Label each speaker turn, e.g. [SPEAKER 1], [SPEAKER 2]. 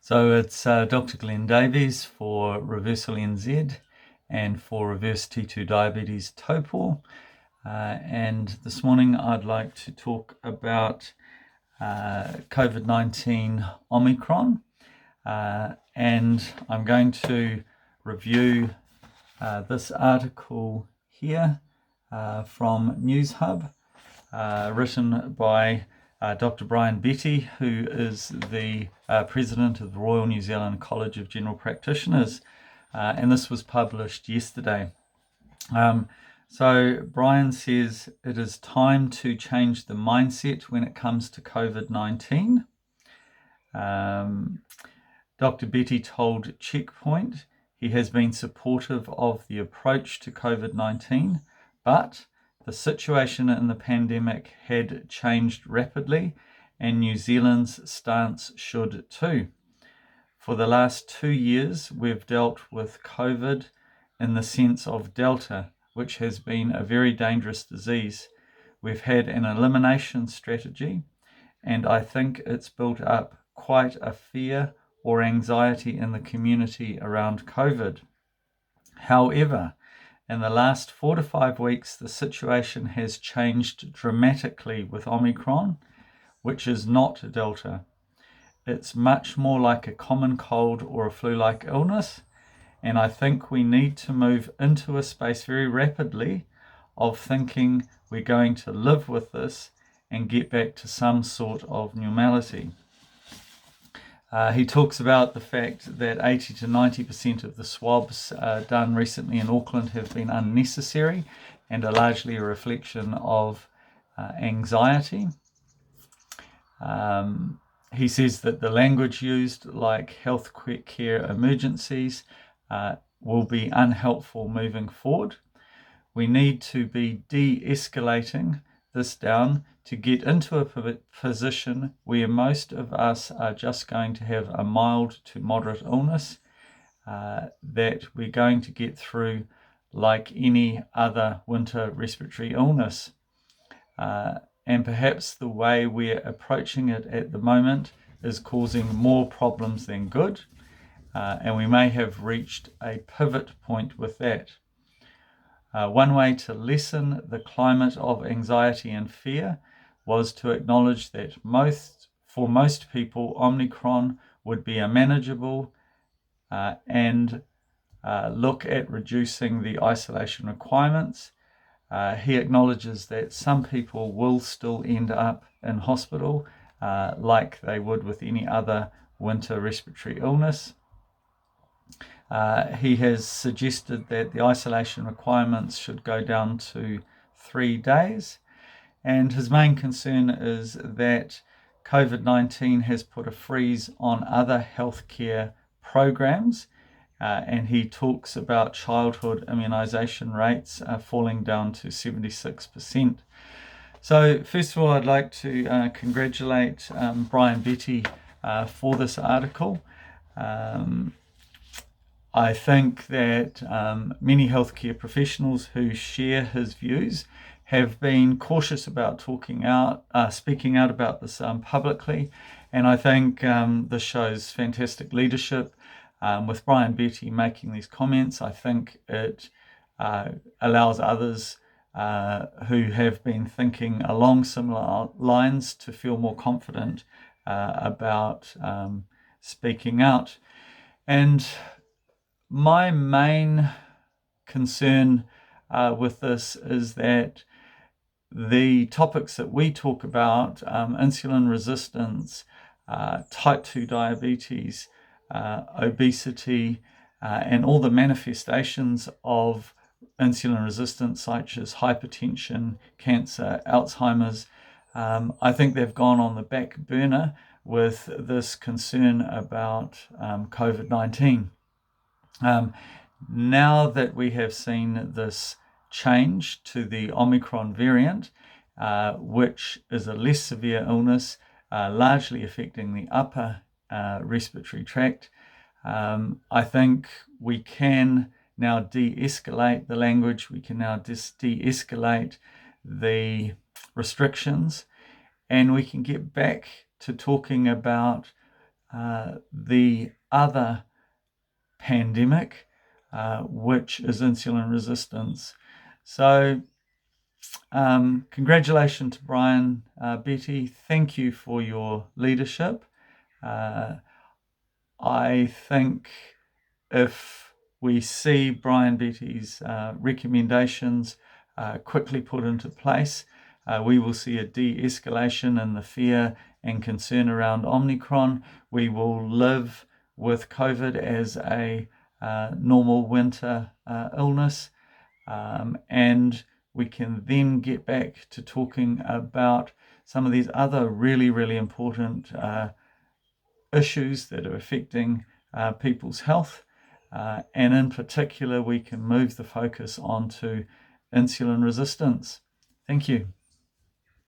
[SPEAKER 1] So it's Dr. Glenn Davies for Reversal NZ and for Reverse T2 Diabetes Topol. And this morning I'd like to talk about COVID-19 Omicron. And I'm going to review this article here from News Hub, written by Dr. Brian Betty, who is the president of the Royal New Zealand College of General Practitioners, and this was published yesterday. So Brian says it is time to change the mindset when it comes to COVID-19. Dr. Betty told Checkpoint he has been supportive of the approach to COVID-19, but the situation in the pandemic had changed rapidly, and New Zealand's stance should too. For the last 2 years, we've dealt with COVID in the sense of Delta, which has been a very dangerous disease. We've had an elimination strategy, and I think it's built up quite a fear or anxiety in the community around COVID. However, in the last 4 to 5 weeks, the situation has changed dramatically with Omicron, which is not Delta. It's much more like a common cold or a flu-like illness, and I think we need to move into a space very rapidly of thinking we're going to live with this and get back to some sort of normality. He talks about the fact that 80 to 90% of the swabs done recently in Auckland have been unnecessary and are largely a reflection of anxiety. He says that the language used, like health care emergencies, will be unhelpful moving forward. We need to be de-escalating this down to get into a position where most of us are just going to have a mild to moderate illness that we're going to get through like any other winter respiratory illness. And perhaps the way we're approaching it at the moment is causing more problems than good, and we may have reached a pivot point with that. One way to lessen the climate of anxiety and fear was to acknowledge that for most people, Omicron would be a manageable and look at reducing the isolation requirements. He acknowledges that some people will still end up in hospital like they would with any other winter respiratory illness. He has suggested that the isolation requirements should go down to 3 days, and his main concern is that COVID-19 has put a freeze on other healthcare programs, and he talks about childhood immunisation rates falling down to 76%. So first of all, I'd like to congratulate Brian Betty for this article. I think that many healthcare professionals who share his views have been cautious about speaking out about this publicly, and I think this shows fantastic leadership. With Brian Betty making these comments, I think it allows others who have been thinking along similar lines to feel more confident about speaking out. And my main concern with this is that the topics that we talk about, insulin resistance, type 2 diabetes, obesity, and all the manifestations of insulin resistance, such as hypertension, cancer, Alzheimer's, I think they've gone on the back burner with this concern about COVID-19. Now that we have seen this change to the Omicron variant, which is a less severe illness, largely affecting the upper respiratory tract, I think we can now de-escalate the language, we can now de-escalate the restrictions, and we can get back to talking about the other pandemic, which is insulin resistance. So congratulations to Brian, Betty. Thank you for your leadership. I think if we see Brian Betty's recommendations quickly put into place, we will see a de-escalation in the fear and concern around Omicron. We will live with COVID as a normal winter illness, and we can then get back to talking about some of these other really, really important issues that are affecting people's health. And in particular, we can move the focus onto insulin resistance. Thank you.